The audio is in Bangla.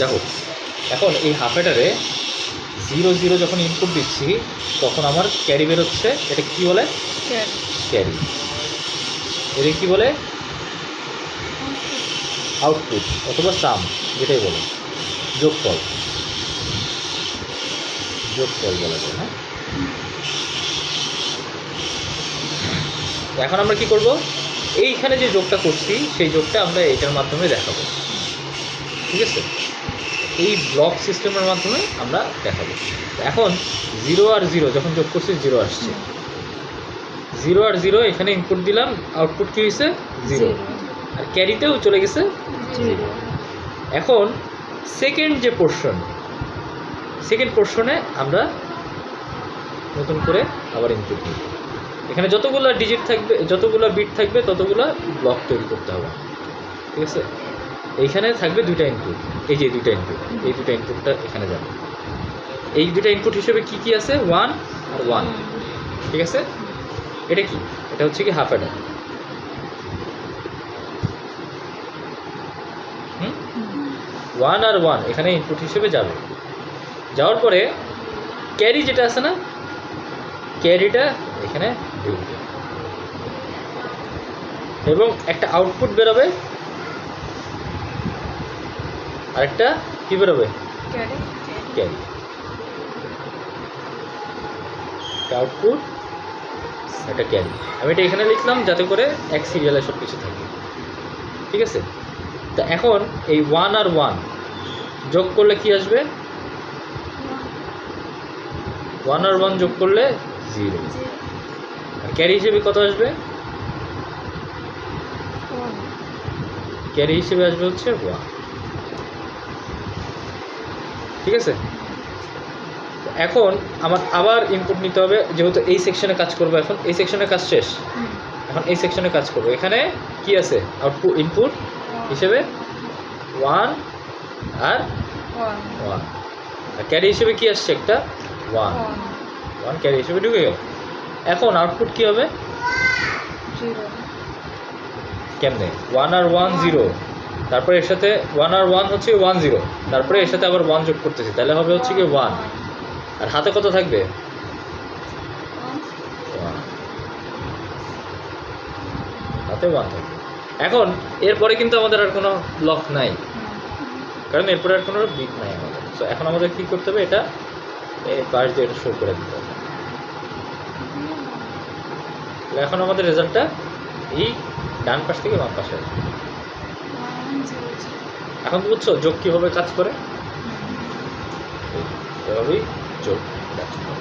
দেখো এখন এই হাফ অ্যাডারে 0 0 যখন ইনপুট দিচ্ছি তখন আমার ক্যারি বেরোচ্ছে। এটা কি বলে? ক্যারি। এটা কি বলে? আউটপুট অথবা সাম, যেটাই বলে, যোগফল। যোগফল বলা যায়। হ্যাঁ, এখন আমরা কি করব? এইখানে যে যোগটা করছি সেই যোগটা আমরা এটার মাধ্যমে দেখাবো। ঠিক আছে, এই ব্লক সিস্টেমের মাধ্যমে আমরা দেখাবো। এখন 0 আর 0 যখন যোগ করছি 0 আসছে, 0 আর 0 এখানে ইনপুট দিলাম, আউটপুট কী হয়েছে? 0। আর ক্যারিতেও চলে গেছে 0। এখন সেকেন্ড যে পোর্শন, সেকেন্ড পোর্শনে আমরা নতুন করে আবার ইনপুট দিই। এখানে যতগুলো ডিজিট থাকবে, যতগুলো বিট থাকবে, ততগুলো ব্লক তৈরি করতে হবে। ঠিক আছে, এইখানে থাকবে দুইটা ইনপুট, এই যে দুইটা ইনপুট, এই দুইটা ইনপুটটা এখানে যাবে। এই দুইটা ইনপুট হিসেবে কি কি আছে? 1 আর 1। ঠিক আছে, এটা কি? এটা হচ্ছে কি হাফ অ্যাডার। 1 আর 1 এখানে ইনপুট হিসেবে যাবে। যাওয়ার পরে ক্যারি যেটা আছে না, ক্যারিটা এখানে ঢুকবে এবং একটা আউটপুট বেরোবে, আরেকটা কি বেরোবে? ক্যারি। আউটপুট, একটা ক্যারি। আমি এটা এখানে লিখলাম যাতে করে এক সিরিয়ালে সব কিছু থাকে। ঠিক আছে, তা এখন এই 1 আর 1 যোগ করলে কি আসবে? 1 আর 1 যোগ করলে 0। আর ক্যারি হিসেবে কত আসবে? ক্যারি হিসেবে আসবে হচ্ছে 1। ঠিক আছে, এখন আমার আবার ইনপুট নিতে হবে, যেহেতু এই সেকশনে কাজ করবো। এখন এই সেকশনে কাজ শেষ, এখন এই সেকশনে কাজ করবো। এখানে কি আছে? আউটপুট, ইনপুট হিসেবে 1 আর 1। আর ক্যারি হিসেবে কি আসছে? একটা 1 ক্যারি হিসেবে ঢুকে গেল। এখন আউটপুট কি হবে? কেমনে? 1 আর 1 0, তারপরে এর সাথে 1 আর 1 হচ্ছে 1 0, তারপরে এর সাথে আবার 1 যোগ করতেছি, তাহলে হবে হচ্ছে কি 1। আর হাতে কত থাকবে? 1। হাতে 1 থাকবে। এখন এরপরে কিন্তু আমাদের আর কোনো ব্লক নাই, কারণ এরপরে আর কোনো বিট নাই আমাদের। সো এখন আমাদের কী করতে হবে? এটা এই পাশ দিয়ে এটা শো করে দিতে হবে। এখন আমাদের রেজাল্টটা এই ডান পাশ থেকে বাম পাশে আসবে। এখন বুঝছো যোগ কীভাবে কাজ করে? এভাবেই যোগ কাজ করে।